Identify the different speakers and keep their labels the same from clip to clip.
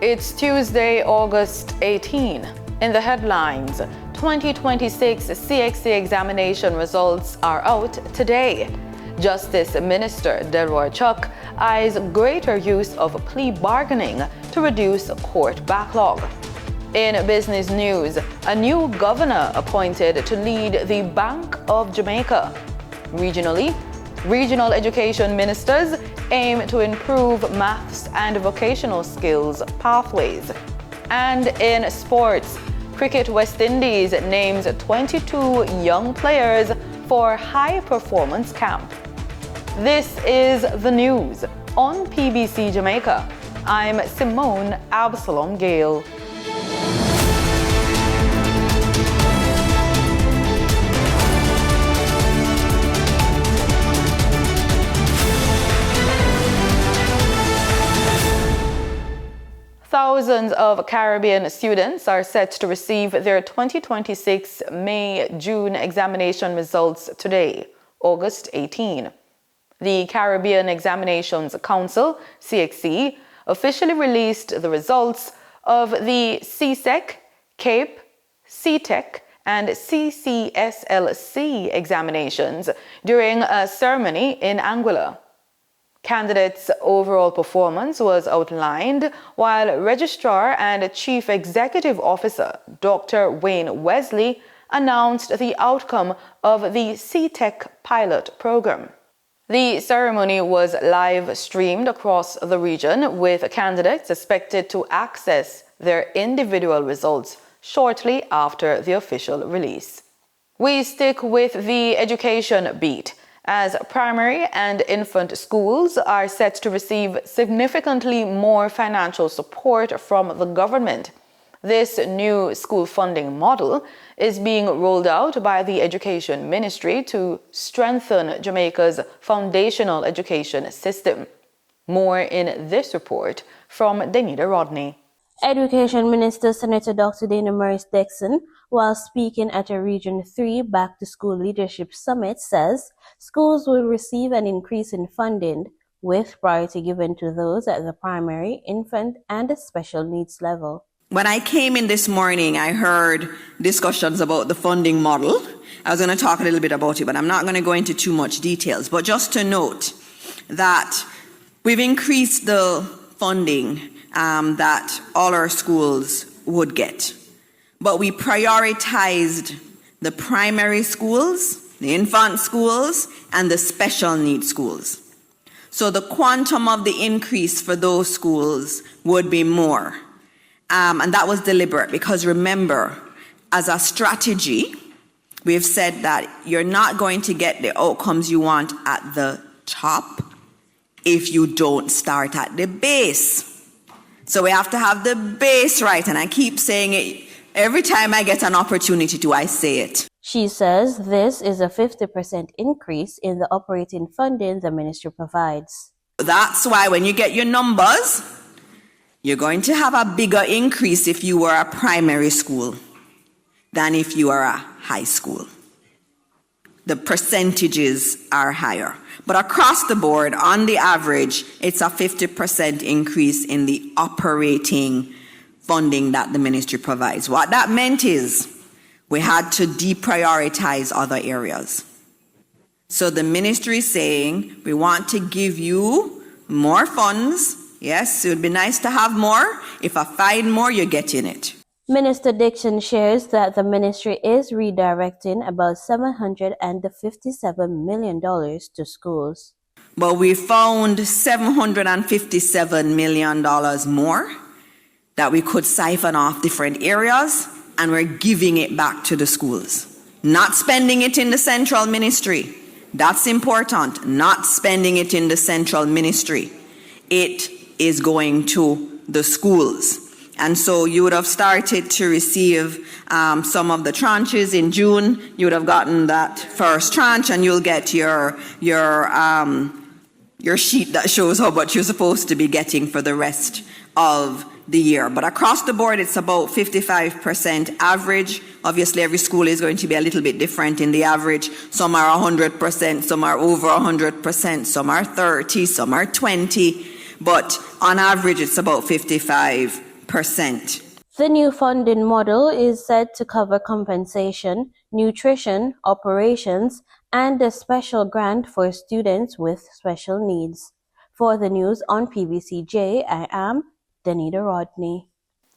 Speaker 1: It's Tuesday, August 18. In the headlines, 2026 CXC examination results are out today. Justice Minister Delroy Chuck eyes greater use of plea bargaining to reduce court backlog. In business news, a new governor appointed to lead the Bank of Jamaica. Regionally, regional education ministers aim to improve maths and vocational skills pathways. And in sports, Cricket West Indies names 22 young players for high performance camp. This is the news on PBC Jamaica. I'm Simone Absalom Gale. Thousands of Caribbean students are set to receive their 2026 May-June examination results today, August 18. The Caribbean Examinations Council, CXC, officially released the results of the CSEC, CAPE, CTEC, and CCSLC examinations during a ceremony in Anguilla. Candidates' overall performance was outlined while Registrar and Chief Executive Officer Dr. Wayne Wesley announced the outcome of the CTEC pilot program. The ceremony was live streamed across the region, with candidates expected to access their individual results shortly after the official release. We stick with the education beat, as primary and infant schools are set to receive significantly more financial support from the government. This new school funding model is being rolled out by the Education Ministry to strengthen Jamaica's foundational education system. More in this report from Denida Rodney.
Speaker 2: Education Minister Senator Dr. Dana Morris-Dixon, while speaking at a Region 3 Back to School Leadership Summit, says schools will receive an increase in funding with priority given to those at the primary, infant, and special needs level.
Speaker 3: When I came in this morning, I heard discussions about the funding model. I was going to talk a little bit about it, but I'm not going to go into too much details. But just to note that we've increased the funding that all our schools would get. But we prioritized the primary schools, the infant schools, and the special needs schools. So the quantum of the increase for those schools would be more. And that was deliberate because remember, as a strategy, we've said that you're not going to get the outcomes you want at the top if you don't start at the base. So we have to have the base right, and I keep saying it every time I get an opportunity to, I say it.
Speaker 2: She says this is a 50% increase in the operating funding the ministry provides.
Speaker 3: That's why when you get your numbers, you're going to have a bigger increase if you were a primary school than if you are a high school. The percentages are higher. But across the board, on the average, it's a 50% increase in the operating funding that the ministry provides. What that meant is we had to deprioritize other areas. So the ministry is saying, we want to give you more funds. Yes, it would be nice to have more. If I find more, you're getting it.
Speaker 2: Minister Dixon shares that the ministry is redirecting about $757 million to schools.
Speaker 3: But we found $757 million more that we could siphon off different areas, and we're giving it back to the schools. Not spending it in the central ministry. That's important. Not spending it in the central ministry. It is going to the schools. And so you would have started to receive some of the tranches in June. You would have gotten that first tranche, and you'll get your sheet that shows how much you're supposed to be getting for the rest of the year. But across the board, it's about 55% average. Obviously, every school is going to be a little bit different in the average. Some are 100%, some are over 100%, some are 30, some are 20. But on average, it's about 55%.
Speaker 2: The new funding model is said to cover compensation, nutrition, operations, and a special grant for students with special needs. For the news on PBCJ, I am Danita Rodney.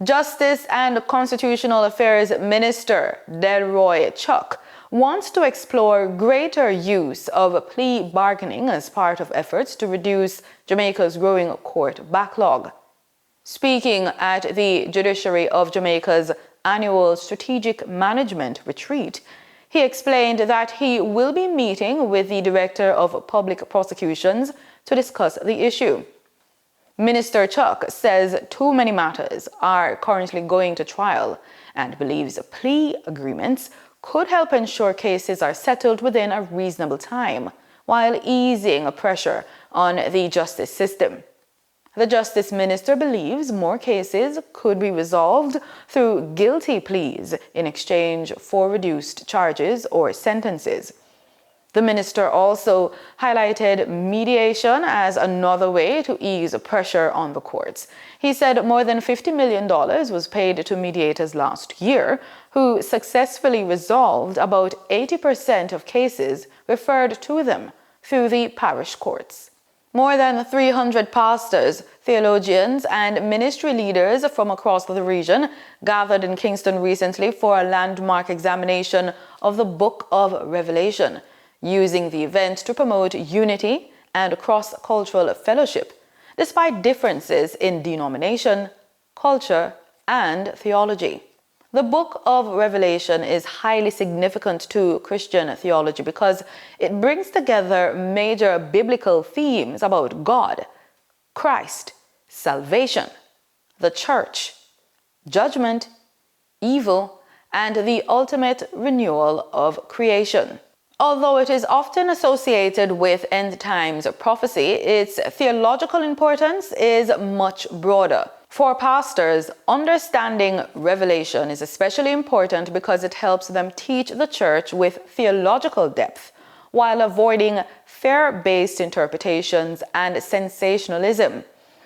Speaker 1: Justice and Constitutional Affairs Minister Delroy Chuck wants to explore greater use of plea bargaining as part of efforts to reduce Jamaica's growing court backlog. Speaking at the Judiciary of Jamaica's annual Strategic Management Retreat, he explained that he will be meeting with the Director of Public Prosecutions to discuss the issue. Minister Chuck says too many matters are currently going to trial and believes plea agreements could help ensure cases are settled within a reasonable time while easing pressure on the justice system. The Justice Minister believes more cases could be resolved through guilty pleas in exchange for reduced charges or sentences. The minister also highlighted mediation as another way to ease pressure on the courts. He said more than $50 million was paid to mediators last year, who successfully resolved about 80% of cases referred to them through the parish courts. More than 300 pastors, theologians, and ministry leaders from across the region gathered in Kingston recently for a landmark examination of the Book of Revelation, using the event to promote unity and cross-cultural fellowship, despite differences in denomination, culture, and theology. The Book of Revelation is highly significant to Christian theology because it brings together major biblical themes about God, Christ, salvation, the church, judgment, evil, and the ultimate renewal of creation. Although it is often associated with end times prophecy, its theological importance is much broader. For pastors, understanding Revelation is especially important because it helps them teach the church with theological depth while avoiding fear-based interpretations and sensationalism.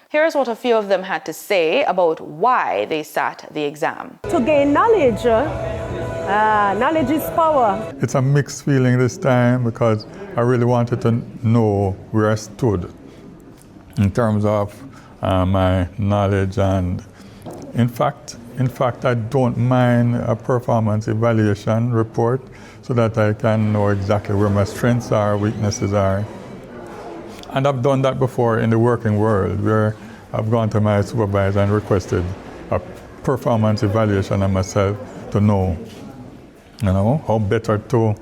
Speaker 1: Here's what a few of them had to say about why they sat the exam.
Speaker 4: To gain knowledge, knowledge is power.
Speaker 5: It's a mixed feeling this time because I really wanted to know where I stood in terms of my knowledge, and in fact I don't mind a performance evaluation report so that I can know exactly where my strengths are, weaknesses are. And I've done that before in the working world, where I've gone to my supervisor and requested a performance evaluation of myself to know, how better to,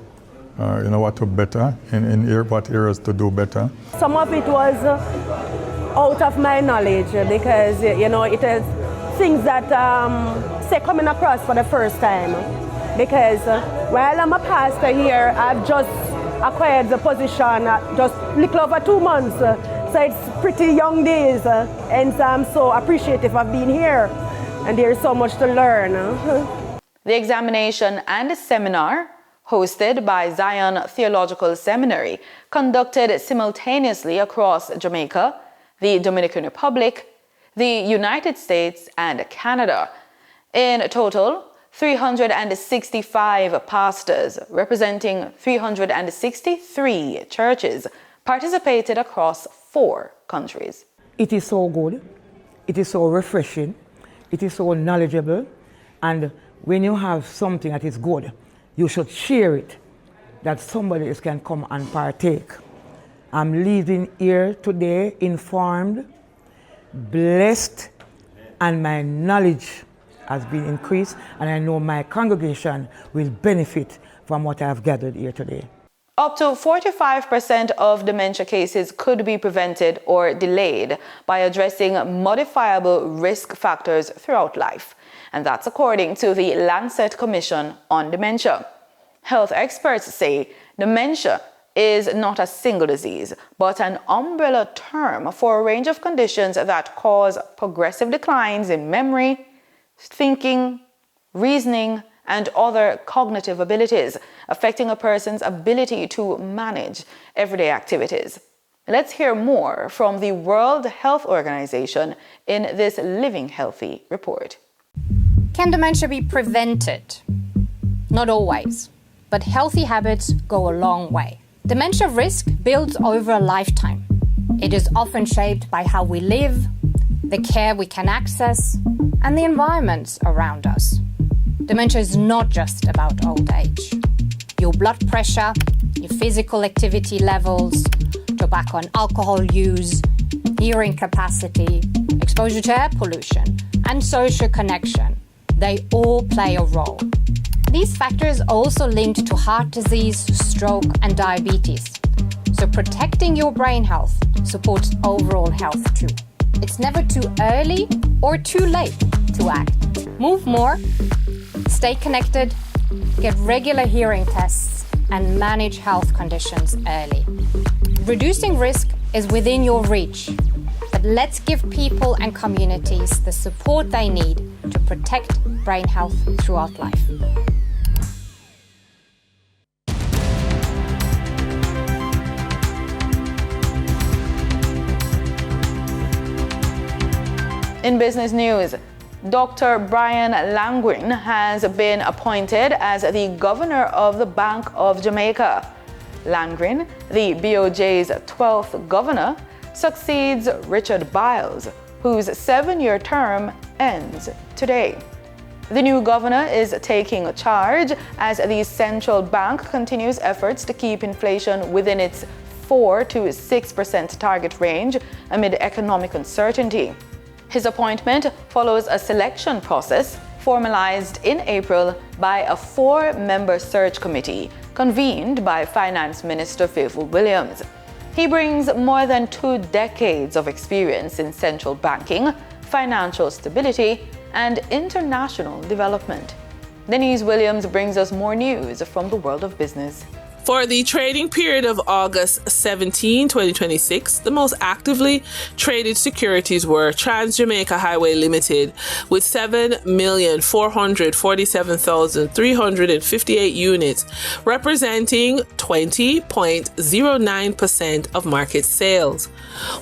Speaker 5: what to better, what areas to do better.
Speaker 4: Some of it was out of my knowledge because, it is things that, say, coming across for the first time. Because while I'm a pastor here, I've just acquired the position just a little over 2 months. So it's pretty young days. And so I'm so appreciative of being here. And there's so much to learn.
Speaker 1: The examination and seminar, hosted by Zion Theological Seminary, conducted simultaneously across Jamaica, the Dominican Republic, the United States, and Canada. In total, 365 pastors representing 363 churches participated across 4 countries.
Speaker 6: It is so good, it is so refreshing, it is so knowledgeable, and when you have something that is good, you should share it, that somebody else can come and partake. I'm leaving here today informed, blessed, and my knowledge has been increased, and I know my congregation will benefit from what I have gathered here today.
Speaker 1: Up to 45% of dementia cases could be prevented or delayed by addressing modifiable risk factors throughout life. And that's according to the Lancet Commission on Dementia. Health experts say dementia is not a single disease, but an umbrella term for a range of conditions that cause progressive declines in memory, thinking, reasoning, and other cognitive abilities, affecting a person's ability to manage everyday activities. Let's hear more from the World Health Organization in this Living Healthy report.
Speaker 7: Can dementia be prevented? Not always, but healthy habits go a long way. Dementia risk builds over a lifetime. It is often shaped by how we live, the care we can access, and the environments around us. Dementia is not just about old age. Your blood pressure, your physical activity levels, tobacco and alcohol use, hearing capacity, exposure to air pollution, and social connection, they all play a role. These factors also linked to heart disease, stroke, and diabetes. So protecting your brain health supports overall health too. It's never too early or too late to act. Move more, stay connected, get regular hearing tests, and manage health conditions early. Reducing risk is within your reach, but let's give people and communities the support they need to protect brain health throughout life.
Speaker 1: In business news, Dr. Brian Langren has been appointed as the governor of the Bank of Jamaica. Langren, the BOJ's 12th governor, succeeds Richard Biles, whose 7-year term ends today. The new governor is taking charge as the central bank continues efforts to keep inflation within its 4 to 6% target range amid economic uncertainty. His appointment follows a selection process formalized in April by a 4-member search committee convened by Finance Minister Faithful Williams. He brings more than 2 decades of experience in central banking, financial stability, and international development. Denise Williams brings us more news from the world of business.
Speaker 8: For the trading period of August 17, 2026, the most actively traded securities were Trans-Jamaica Highway Limited with 7,447,358 units, representing 20.09% of market sales.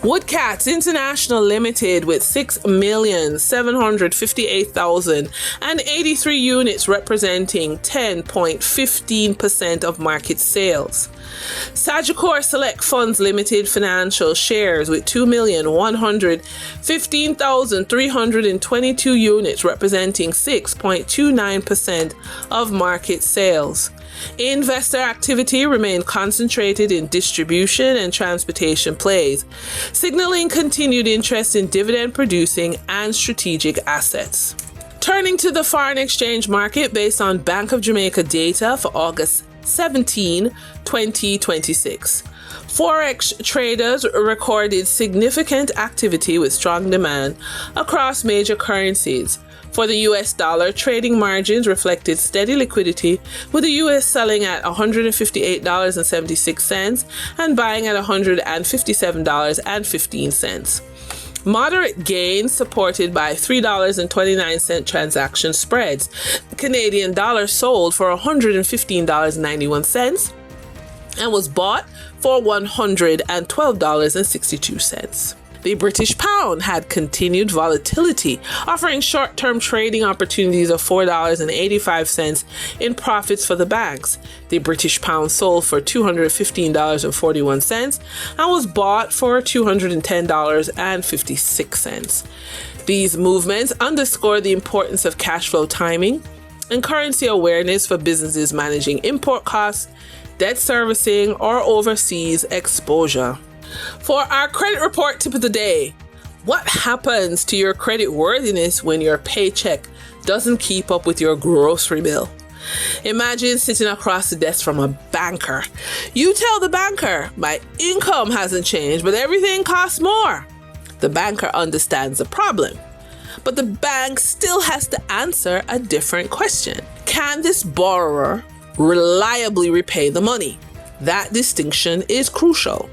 Speaker 8: Woodcats International Limited with 6,758,083 units, representing 10.15% of market sales. Sagicor Select Funds Limited Financial Shares with 2,115,322 units, representing 6.29% of market sales. Investor activity remained concentrated in distribution and transportation plays, signaling continued interest in dividend-producing and strategic assets. Turning to the foreign exchange market based on Bank of Jamaica data for August 17, 2026. Forex traders recorded significant activity with strong demand across major currencies. For the US dollar, trading margins reflected steady liquidity, with the US selling at $158.76 and buying at $157.15. Moderate gains supported by $3.29 transaction spreads. The Canadian dollar sold for $115.91 and was bought for $112.62. The British pound had continued volatility, offering short-term trading opportunities of $4.85 in profits for the banks. The British pound sold for $215.41 and was bought for $210.56. These movements underscore the importance of cash flow timing and currency awareness for businesses managing import costs, debt servicing, or overseas exposure. For our credit report tip of the day, what happens to your credit worthiness when your paycheck doesn't keep up with your grocery bill? Imagine sitting across the desk from a banker. You tell the banker, my income hasn't changed, but everything costs more. The banker understands the problem, but the bank still has to answer a different question. Can this borrower reliably repay the money? That distinction is crucial.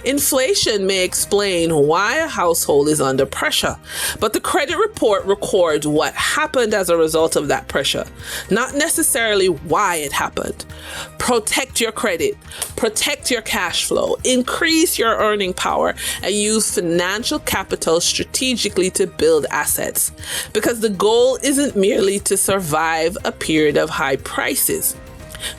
Speaker 8: Inflation may explain why a household is under pressure, but the credit report records what happened as a result of that pressure, not necessarily why it happened. Protect your credit, protect your cash flow, increase your earning power, and use financial capital strategically to build assets. Because the goal isn't merely to survive a period of high prices.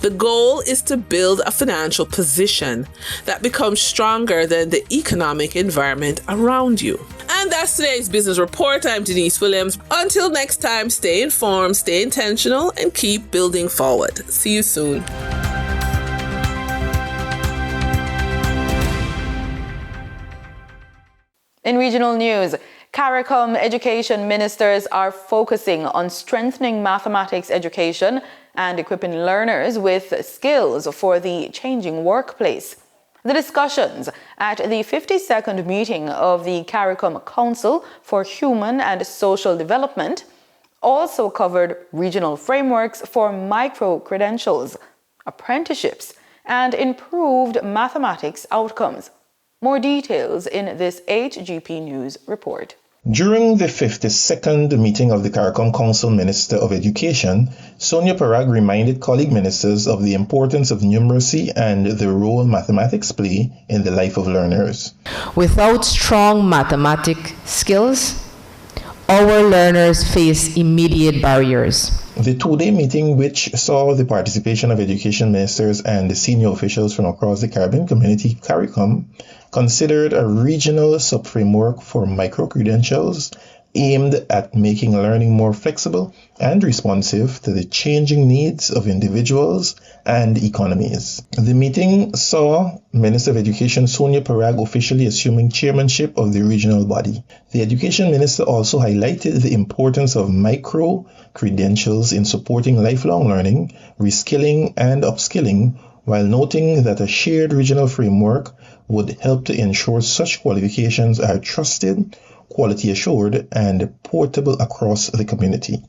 Speaker 8: The goal is to build a financial position that becomes stronger than the economic environment around you. And that's today's Business Report. I'm Denise Williams. Until next time, stay informed, stay intentional, and keep building forward. See you soon.
Speaker 1: In regional news, CARICOM education ministers are focusing on strengthening mathematics education and equipping learners with skills for the changing workplace. The discussions at the 52nd meeting of the CARICOM Council for Human and Social Development also covered regional frameworks for micro-credentials, apprenticeships, and improved mathematics outcomes. More details in this HGP News report.
Speaker 9: During the 52nd meeting of the CARICOM Council Minister of Education, Sonia Parag reminded colleague ministers of the importance of numeracy and the role mathematics play in the life of learners.
Speaker 10: Without strong mathematic skills, our learners face immediate barriers.
Speaker 9: The two-day meeting, which saw the participation of education ministers and senior officials from across the Caribbean community, CARICOM, considered a regional sub-framework for micro-credentials aimed at making learning more flexible and responsive to the changing needs of individuals and economies. The meeting saw Minister of Education Sonia Parag officially assuming chairmanship of the regional body. The Education Minister also highlighted the importance of micro-credentials in supporting lifelong learning, reskilling, and upskilling, while noting that a shared regional framework would help to ensure such qualifications are trusted, quality assured, and portable across the community.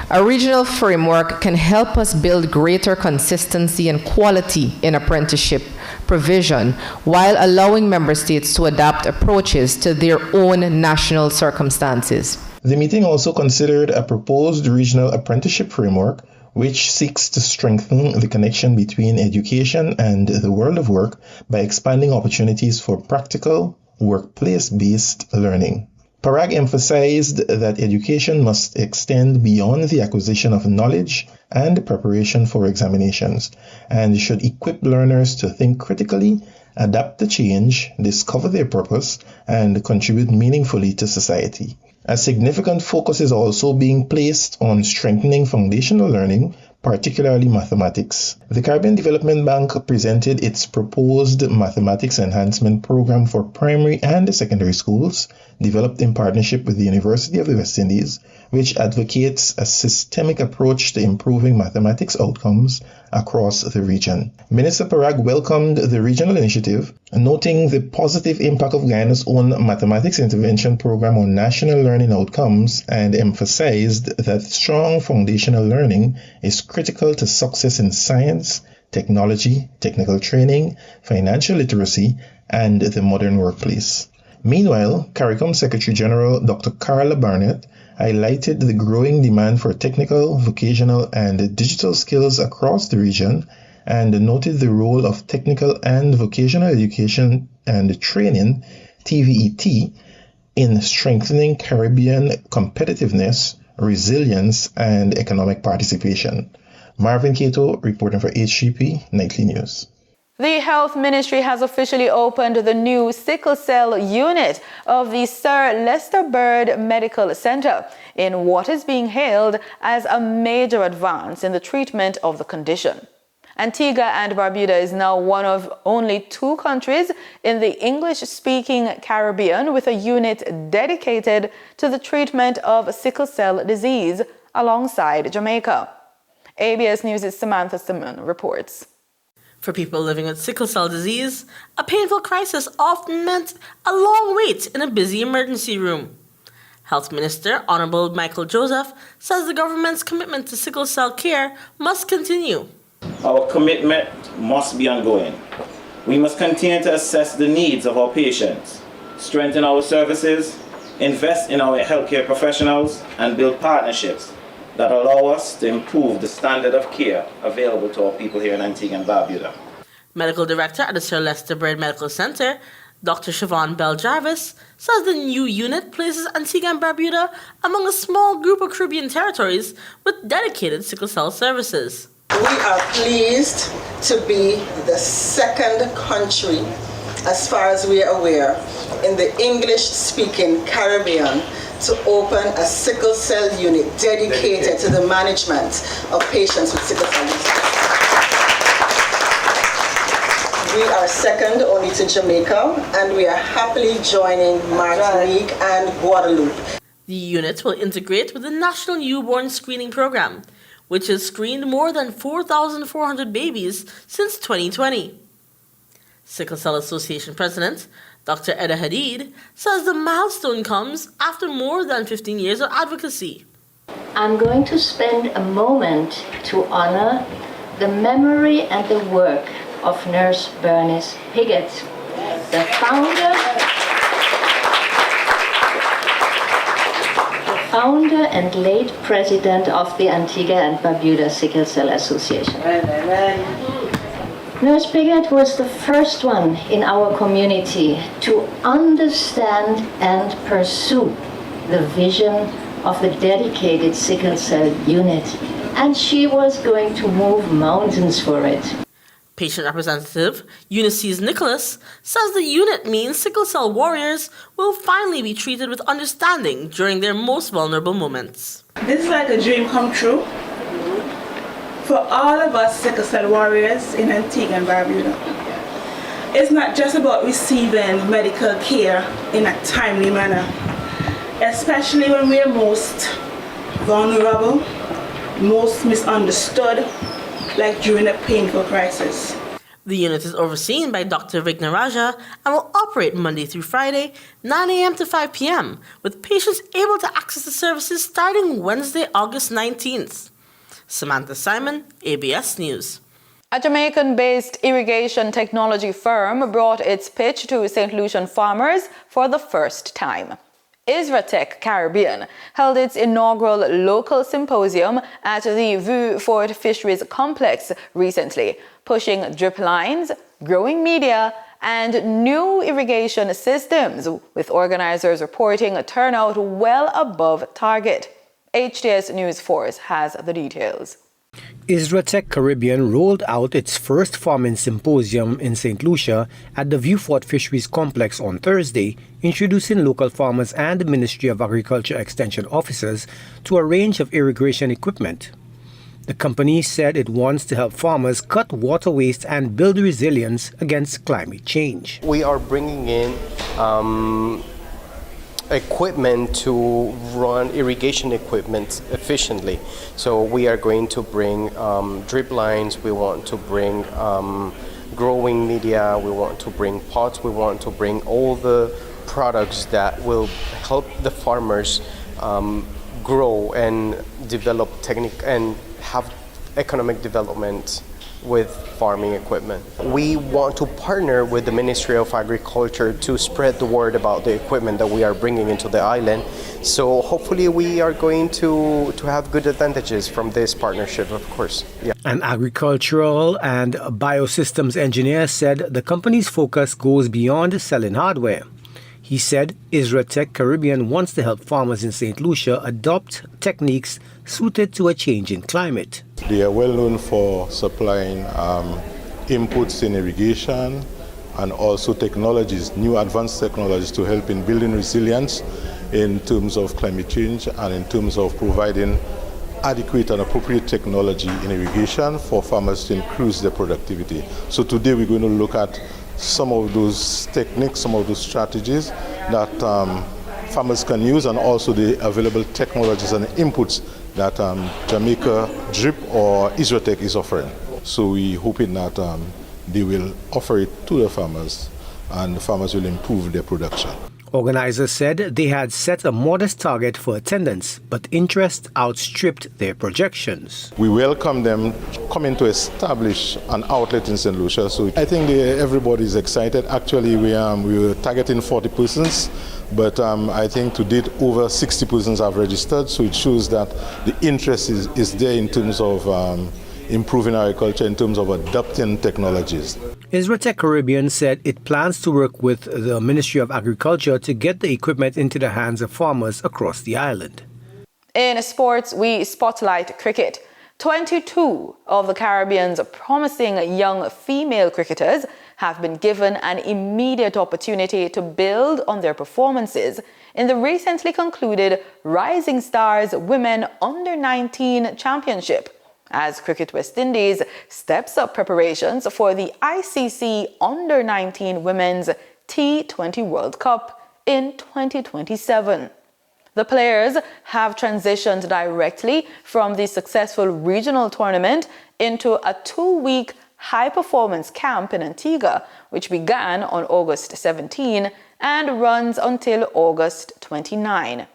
Speaker 10: A regional framework can help us build greater consistency and quality in apprenticeship provision while allowing member states to adapt approaches to their own national circumstances.
Speaker 9: The meeting also considered a proposed regional apprenticeship framework which seeks to strengthen the connection between education and the world of work by expanding opportunities for practical, workplace-based learning. Parag emphasized that education must extend beyond the acquisition of knowledge and preparation for examinations, and should equip learners to think critically, adapt to change, discover their purpose, and contribute meaningfully to society. A significant focus is also being placed on strengthening foundational learning, particularly mathematics. The Caribbean Development Bank presented its proposed mathematics enhancement program for primary and secondary schools, developed in partnership with the University of the West Indies, which advocates a systemic approach to improving mathematics outcomes across the region. Minister Parag welcomed the regional initiative, noting the positive impact of Guyana's own mathematics intervention program on national learning outcomes, and emphasized that strong foundational learning is critical to success in science, technology, technical training, financial literacy, and the modern workplace. Meanwhile, CARICOM Secretary General Dr. Carla Barnett highlighted the growing demand for technical, vocational, and digital skills across the region, and noted the role of technical and vocational education and training, TVET, in strengthening Caribbean competitiveness, resilience, and economic participation. Marvin Cato reporting for HGP Nightly News.
Speaker 1: The Health Ministry has officially opened the new sickle cell unit of the Sir Lester Bird Medical Center in what is being hailed as a major advance in the treatment of the condition. Antigua and Barbuda is now one of only 2 countries in the English-speaking Caribbean with a unit dedicated to the treatment of sickle cell disease alongside Jamaica. ABS News' Samantha Simon reports.
Speaker 11: For people living with sickle cell disease, a painful crisis often meant a long wait in a busy emergency room. Health Minister Honorable Michael Joseph says the government's commitment to sickle cell care must continue.
Speaker 12: Our commitment must be ongoing. We must continue to assess the needs of our patients, strengthen our services, invest in our healthcare professionals, and build partnerships that allow us to improve the standard of care available to our people here in Antigua and Barbuda.
Speaker 11: Medical Director at the Sir Lester Bird Medical Center, Dr. Siobhan Bell Jarvis, says the new unit places Antigua and Barbuda among a small group of Caribbean territories with dedicated sickle cell services.
Speaker 13: We are pleased to be the second country, as far as we are aware, in the English-speaking Caribbean to open a sickle cell unit dedicated to the management of patients with sickle cell disease. We are second only to Jamaica, and we are happily joining Martinique and Guadeloupe.
Speaker 11: The unit will integrate with the National Newborn Screening Program, which has screened more than 4,400 babies since 2020. Sickle Cell Association President Dr. Eda Hadid says the milestone comes after more than 15 years of advocacy.
Speaker 14: I'm going to spend a moment to honor the memory and the work of Nurse Bernice Piggott, the founder and late president of the Antigua and Barbuda Sickle Cell Association. Nurse Piggott was the first one in our community to understand and pursue the vision of the dedicated sickle cell unit, and she was going to move mountains for it.
Speaker 11: Patient representative Ulysses Nicholas says the unit means sickle cell warriors will finally be treated with understanding during their most vulnerable moments.
Speaker 15: This is like a dream come true for all of us sickle cell warriors in Antigua and Barbuda. It's not just about receiving medical care in a timely manner, especially when we are most vulnerable, most misunderstood, like during a painful crisis.
Speaker 11: The unit is overseen by Dr. Vignaraja and will operate Monday through Friday, 9 a.m. to 5 p.m., with patients able to access the services starting Wednesday, August 19th. Samantha Simon, ABS News.
Speaker 1: A Jamaican-based irrigation technology firm brought its pitch to St. Lucian farmers for the first time. Isratech Caribbean held its inaugural local symposium at the Vue Fort Fisheries Complex recently, pushing drip lines, growing media, and new irrigation systems, with organizers reporting a turnout well above target. HTS News Force has the details.
Speaker 16: Isratech Caribbean rolled out its first farming symposium in St. Lucia at the Vue Fort Fisheries Complex on Thursday, introducing local farmers and Ministry of Agriculture Extension officers to a range of irrigation equipment. The company said it wants to help farmers cut water waste and build resilience against climate change.
Speaker 17: We are bringing in equipment to run irrigation equipment efficiently. So we are going to bring drip lines, we want to bring growing media, we want to bring pots, we want to bring all the products that will help the farmers grow and develop technique and have economic development with farming equipment. We want to partner with the Ministry of Agriculture to spread the word about the equipment that we are bringing into the island. So hopefully we are going to have good advantages from this partnership, of course. Yeah.
Speaker 16: An agricultural and biosystems engineer said the company's focus goes beyond selling hardware. He said Isratech Caribbean wants to help farmers in St. Lucia adopt techniques suited to a changing climate.
Speaker 18: They are well known for supplying inputs in irrigation and also technologies, new advanced technologies to help in building resilience in terms of climate change and in terms of providing adequate and appropriate technology in irrigation for farmers to increase their productivity. So today we're going to look at some of those techniques, some of those strategies that farmers can use, and also the available technologies and inputs that Jamaica Drip or Isratech is offering. So we're hoping that they will offer it to the farmers, and the farmers will improve their production.
Speaker 16: Organizers said they had set a modest target for attendance, but interest outstripped their projections.
Speaker 18: We welcome them coming to establish an outlet in St. Lucia. So I think everybody is excited. Actually, we were targeting 40 persons, but I think to date over 60 persons have registered. So it shows that the interest is there in terms of improving agriculture, in terms of adopting technologies.
Speaker 16: Isratech Caribbean said it plans to work with the Ministry of Agriculture to get the equipment into the hands of farmers across the island.
Speaker 1: In sports, we spotlight cricket. 22 of the Caribbean's promising young female cricketers have been given an immediate opportunity to build on their performances in the recently concluded Rising Stars Women Under-19 Championship, as Cricket West Indies steps up preparations for the ICC Under-19 Women's T20 World Cup in 2027. The players have transitioned directly from the successful regional tournament into a 2-week high-performance camp in Antigua, which began on August 17 and runs until August 29.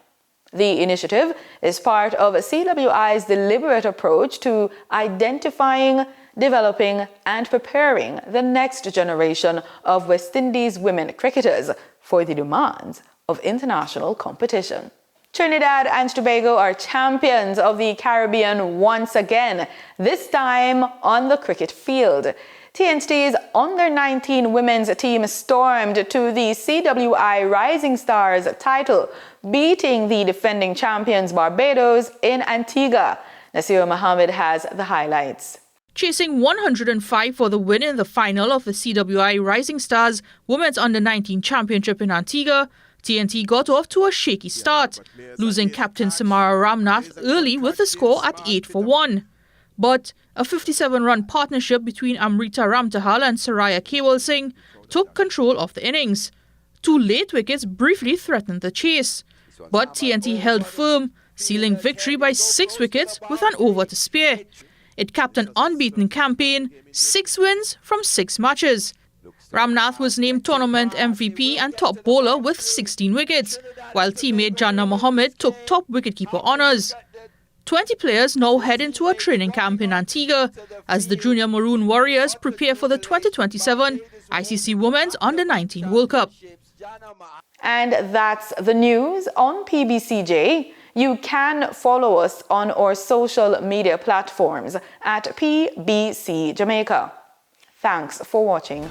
Speaker 1: The initiative is part of CWI's deliberate approach to identifying, developing, and preparing the next generation of West Indies women cricketers for the demands of international competition. Trinidad and Tobago are champions of the Caribbean once again, this time on the cricket field. TNT's Under-19 women's team stormed to the CWI Rising Stars title, beating the defending champions Barbados in Antigua. Nasir Mohammed has the highlights.
Speaker 19: Chasing 105 for the win in the final of the CWI Rising Stars Women's Under-19 Championship in Antigua, TNT got off to a shaky start, losing captain Samara Ramnath early with the score at 8-1. But a 57-run partnership between Amrita Ramtahal and Saraya Kewal Singh took control of the innings. 2 late wickets briefly threatened the chase, but TNT held firm, sealing victory by 6 wickets with an over to spare. It capped an unbeaten campaign, 6 wins from 6 matches. Ramnath was named tournament MVP and top bowler with 16 wickets, while teammate Jannah Mohammed took top wicketkeeper honours. 20 players now head into a training camp in Antigua as the Junior Maroon Warriors prepare for the 2027 ICC Women's Under-19 World Cup.
Speaker 1: And that's the news on PBCJ. You can follow us on our social media platforms at PBCJamaica. Thanks for watching.